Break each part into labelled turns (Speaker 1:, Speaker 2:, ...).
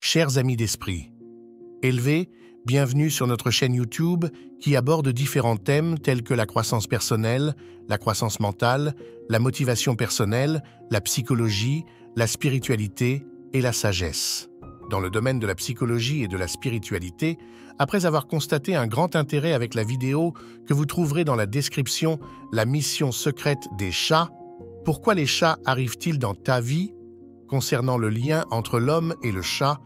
Speaker 1: Chers amis d'esprit, élevés, bienvenue sur notre chaîne YouTube qui aborde différents thèmes tels que la croissance personnelle, la croissance mentale, la motivation personnelle, la psychologie, la spiritualité et la sagesse. Dans le domaine de la psychologie et de la spiritualité, après avoir constaté un grand intérêt avec la vidéo que vous trouverez dans la description « La mission secrète des chats », pourquoi les chats arrivent-ils dans ta vie? Concernant le lien entre l'homme et le chat,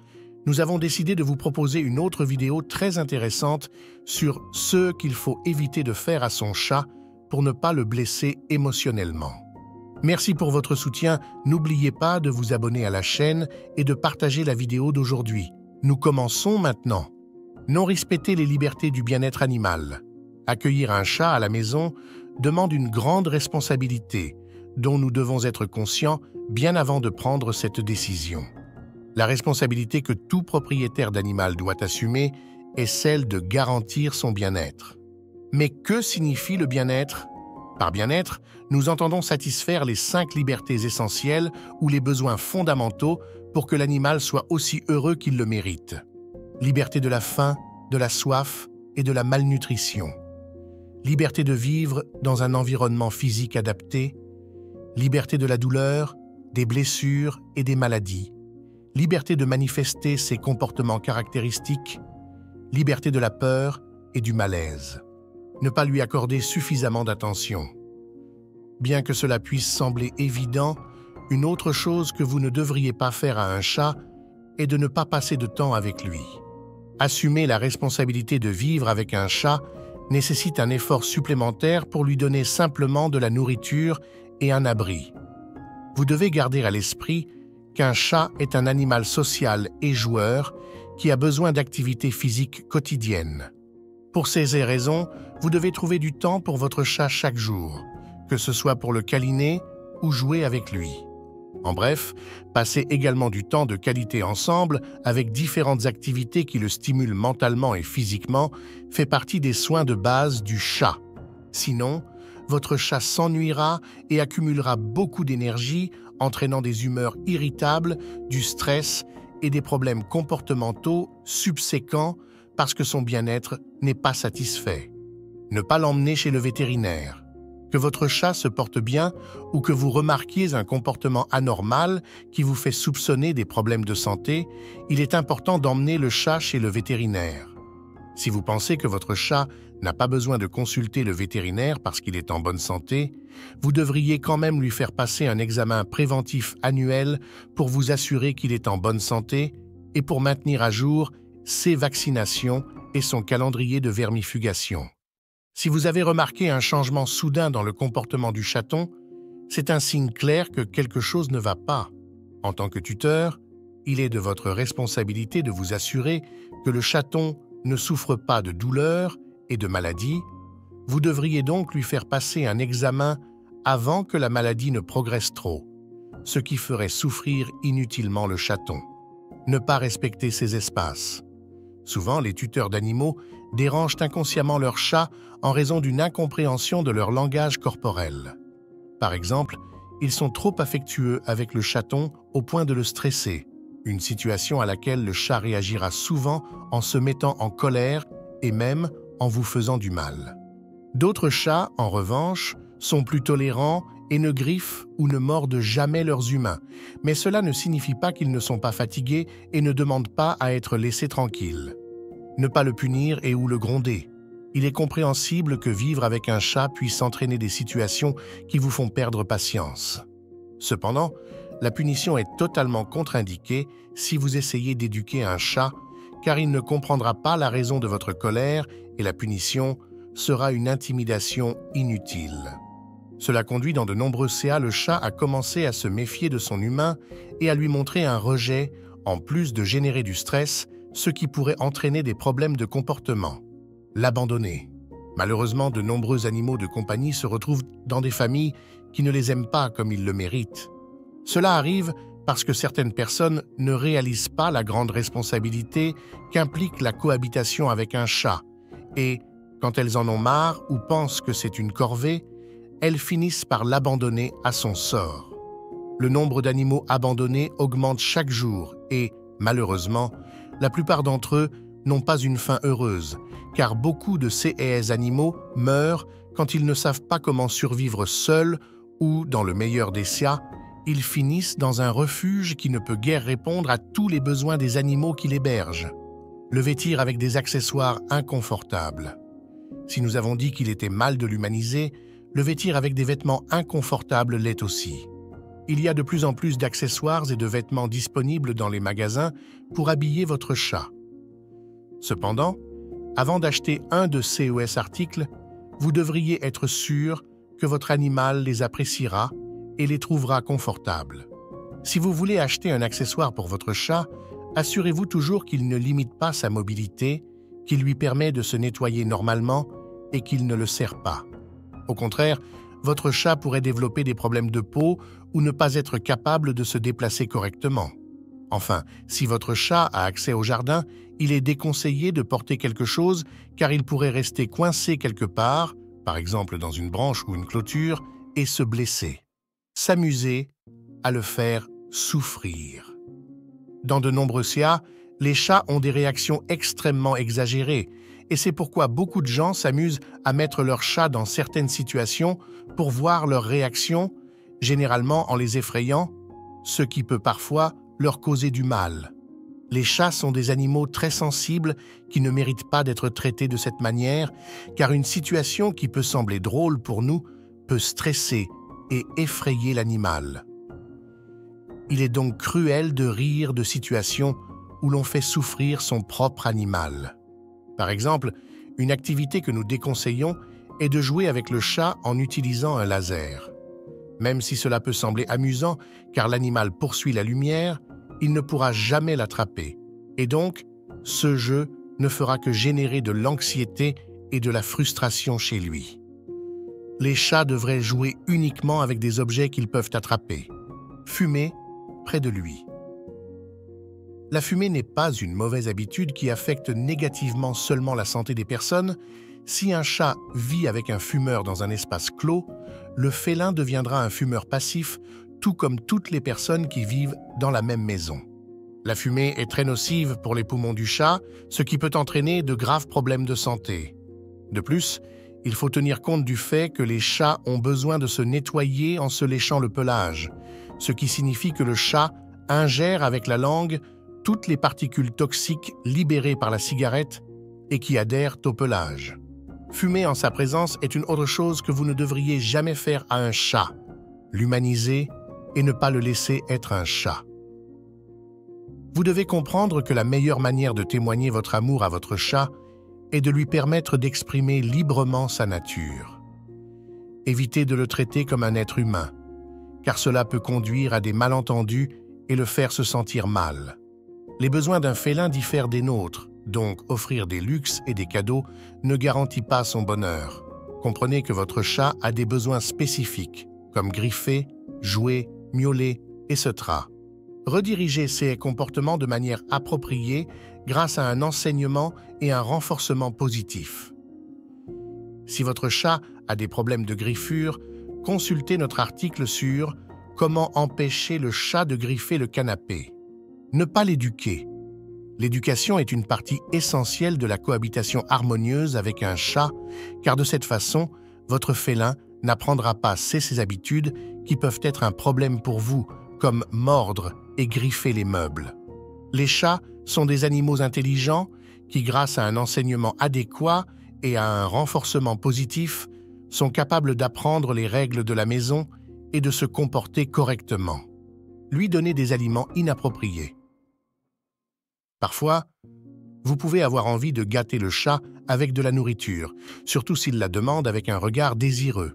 Speaker 1: nous avons décidé de vous proposer une autre vidéo très intéressante sur ce qu'il faut éviter de faire à son chat pour ne pas le blesser émotionnellement. Merci pour votre soutien, n'oubliez pas de vous abonner à la chaîne et de partager la vidéo d'aujourd'hui. Nous commençons maintenant. Non respecter les libertés du bien-être animal. Accueillir un chat à la maison demande une grande responsabilité, dont nous devons être conscients bien avant de prendre cette décision. La responsabilité que tout propriétaire d'animal doit assumer est celle de garantir son bien-être. Mais que signifie le bien-être? Par bien-être, nous entendons satisfaire les 5 libertés essentielles ou les besoins fondamentaux pour que l'animal soit aussi heureux qu'il le mérite. Liberté de la faim, de la soif et de la malnutrition. Liberté de vivre dans un environnement physique adapté. Liberté de la douleur, des blessures et des maladies. Liberté de manifester ses comportements caractéristiques. Liberté de la peur et du malaise. Ne pas lui accorder suffisamment d'attention. Bien que cela puisse sembler évident, une autre chose que vous ne devriez pas faire à un chat est de ne pas passer de temps avec lui. Assumer la responsabilité de vivre avec un chat nécessite un effort supplémentaire pour lui donner simplement de la nourriture et un abri. Vous devez garder à l'esprit qu'un chat est un animal social et joueur qui a besoin d'activités physiques quotidiennes. Pour ces raisons, vous devez trouver du temps pour votre chat chaque jour, que ce soit pour le câliner ou jouer avec lui. En bref, passer également du temps de qualité ensemble avec différentes activités qui le stimulent mentalement et physiquement fait partie des soins de base du chat. Sinon, votre chat s'ennuiera et accumulera beaucoup d'énergie, entraînant des humeurs irritables, du stress et des problèmes comportementaux subséquents parce que son bien-être n'est pas satisfait. Ne pas l'emmener chez le vétérinaire. Que votre chat se porte bien ou que vous remarquiez un comportement anormal qui vous fait soupçonner des problèmes de santé, il est important d'emmener le chat chez le vétérinaire. Si vous pensez que votre chat n'a pas besoin de consulter le vétérinaire parce qu'il est en bonne santé, vous devriez quand même lui faire passer un examen préventif annuel pour vous assurer qu'il est en bonne santé et pour maintenir à jour ses vaccinations et son calendrier de vermifugation. Si vous avez remarqué un changement soudain dans le comportement du chaton, c'est un signe clair que quelque chose ne va pas. En tant que tuteur, il est de votre responsabilité de vous assurer que le chaton ne souffre pas de douleur et de maladie. Vous devriez donc lui faire passer un examen avant que la maladie ne progresse trop, ce qui ferait souffrir inutilement le chaton. Ne pas respecter ses espaces. Souvent, les tuteurs d'animaux dérangent inconsciemment leur chat en raison d'une incompréhension de leur langage corporel. Par exemple, ils sont trop affectueux avec le chaton au point de le stresser, une situation à laquelle le chat réagira souvent en se mettant en colère et même en vous faisant du mal. D'autres chats, en revanche, sont plus tolérants et ne griffent ou ne mordent jamais leurs humains, mais cela ne signifie pas qu'ils ne sont pas fatigués et ne demandent pas à être laissés tranquilles. Ne pas le punir et ou le gronder. Il est compréhensible que vivre avec un chat puisse entraîner des situations qui vous font perdre patience. Cependant, la punition est totalement contre-indiquée si vous essayez d'éduquer un chat, car il ne comprendra pas la raison de votre colère et la punition sera une intimidation inutile. Cela conduit dans de nombreux cas le chat à commencer à se méfier de son humain et à lui montrer un rejet, en plus de générer du stress, ce qui pourrait entraîner des problèmes de comportement. L'abandonner. Malheureusement, de nombreux animaux de compagnie se retrouvent dans des familles qui ne les aiment pas comme ils le méritent. Cela arrive parce que certaines personnes ne réalisent pas la grande responsabilité qu'implique la cohabitation avec un chat et, quand elles en ont marre ou pensent que c'est une corvée, elles finissent par l'abandonner à son sort. Le nombre d'animaux abandonnés augmente chaque jour et, Malheureusement, la plupart d'entre eux n'ont pas une fin heureuse, car beaucoup de ces animaux meurent quand ils ne savent pas comment survivre seuls ou, dans le meilleur des cas, ils finissent dans un refuge qui ne peut guère répondre à tous les besoins des animaux qui l'hébergent. Le vêtir avec des accessoires inconfortables. Si nous avons dit qu'il était mal de l'humaniser, le vêtir avec des vêtements inconfortables l'est aussi. Il y a de plus en plus d'accessoires et de vêtements disponibles dans les magasins pour habiller votre chat. Cependant, avant d'acheter un de ces articles, vous devriez être sûr que votre animal les appréciera et les trouvera confortables. Si vous voulez acheter un accessoire pour votre chat, assurez-vous toujours qu'il ne limite pas sa mobilité, qu'il lui permet de se nettoyer normalement et qu'il ne le serre pas. Au contraire, votre chat pourrait développer des problèmes de peau ou ne pas être capable de se déplacer correctement. Enfin, si votre chat a accès au jardin, il est déconseillé de porter quelque chose car il pourrait rester coincé quelque part, par exemple dans une branche ou une clôture, et se blesser. S'amuser à le faire souffrir. Dans de nombreux cas, les chats ont des réactions extrêmement exagérées, et c'est pourquoi beaucoup de gens s'amusent à mettre leur chat dans certaines situations pour voir leurs réactions, généralement en les effrayant, ce qui peut parfois leur causer du mal. Les chats sont des animaux très sensibles qui ne méritent pas d'être traités de cette manière, car une situation qui peut sembler drôle pour nous peut stresser et effrayer l'animal. Il est donc cruel de rire de situations où l'on fait souffrir son propre animal. Par exemple, une activité que nous déconseillons est de jouer avec le chat en utilisant un laser. Même si cela peut sembler amusant car l'animal poursuit la lumière, il ne pourra jamais l'attraper. Et donc, ce jeu ne fera que générer de l'anxiété et de la frustration chez lui. Les chats devraient jouer uniquement avec des objets qu'ils peuvent attraper. Fumer près de lui. La fumée n'est pas une mauvaise habitude qui affecte négativement seulement la santé des personnes. Si un chat vit avec un fumeur dans un espace clos, le félin deviendra un fumeur passif, tout comme toutes les personnes qui vivent dans la même maison. La fumée est très nocive pour les poumons du chat, ce qui peut entraîner de graves problèmes de santé. De plus, il faut tenir compte du fait que les chats ont besoin de se nettoyer en se léchant le pelage, ce qui signifie que le chat ingère avec la langue toutes les particules toxiques libérées par la cigarette et qui adhèrent au pelage. Fumer en sa présence est une autre chose que vous ne devriez jamais faire à un chat. L'humaniser et ne pas le laisser être un chat. Vous devez comprendre que la meilleure manière de témoigner votre amour à votre chat est de lui permettre d'exprimer librement sa nature. Évitez de le traiter comme un être humain, car cela peut conduire à des malentendus et le faire se sentir mal. Les besoins d'un félin diffèrent des nôtres, donc offrir des luxes et des cadeaux ne garantit pas son bonheur. Comprenez que votre chat a des besoins spécifiques, comme griffer, jouer, miauler, etc. Redirigez ces comportements de manière appropriée grâce à un enseignement et un renforcement positif. Si votre chat a des problèmes de griffure, consultez notre article sur « Comment empêcher le chat de griffer le canapé ». Ne pas l'éduquer. L'éducation est une partie essentielle de la cohabitation harmonieuse avec un chat, car de cette façon, votre félin n'apprendra pas ses habitudes qui peuvent être un problème pour vous, comme mordre et griffer les meubles. Les chats sont des animaux intelligents qui, grâce à un enseignement adéquat et à un renforcement positif, sont capables d'apprendre les règles de la maison et de se comporter correctement. Lui donner des aliments inappropriés. Parfois, vous pouvez avoir envie de gâter le chat avec de la nourriture, surtout s'il la demande avec un regard désireux.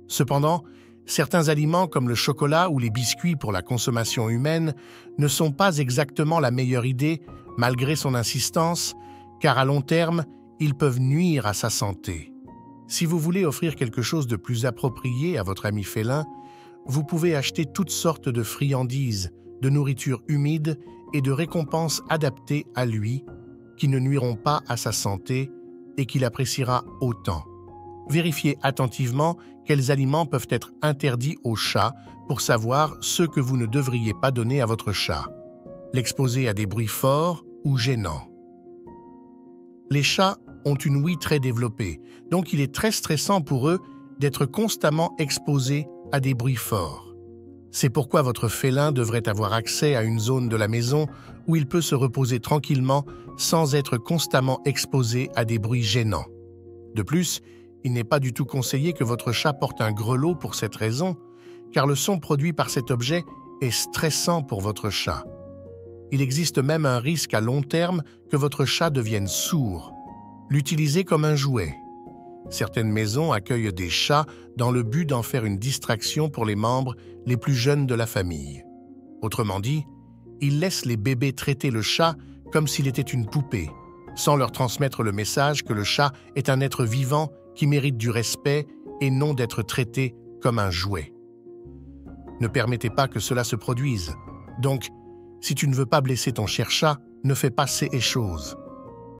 Speaker 1: Cependant, certains aliments comme le chocolat ou les biscuits pour la consommation humaine ne sont pas exactement la meilleure idée malgré son insistance, car à long terme, ils peuvent nuire à sa santé. Si vous voulez offrir quelque chose de plus approprié à votre ami félin, vous pouvez acheter toutes sortes de friandises, de nourriture humide et de récompenses adaptées à lui, qui ne nuiront pas à sa santé et qu'il appréciera autant. Vérifiez attentivement quels aliments peuvent être interdits aux chats pour savoir ce que vous ne devriez pas donner à votre chat. l'exposer à des bruits forts ou gênants. Les chats ont une ouïe très développée, donc il est très stressant pour eux d'être constamment exposés à des bruits forts. C'est pourquoi votre félin devrait avoir accès à une zone de la maison où il peut se reposer tranquillement sans être constamment exposé à des bruits gênants. De plus, il n'est pas du tout conseillé que votre chat porte un grelot pour cette raison, car le son produit par cet objet est stressant pour votre chat. Il existe même un risque à long terme que votre chat devienne sourd. L'utiliser comme un jouet. Certaines maisons accueillent des chats dans le but d'en faire une distraction pour les membres les plus jeunes de la famille. Autrement dit, ils laissent les bébés traiter le chat comme s'il était une poupée, sans leur transmettre le message que le chat est un être vivant qui mérite du respect et non d'être traité comme un jouet. Ne permettez pas que cela se produise. Donc, si tu ne veux pas blesser ton cher chat, ne fais pas ces choses.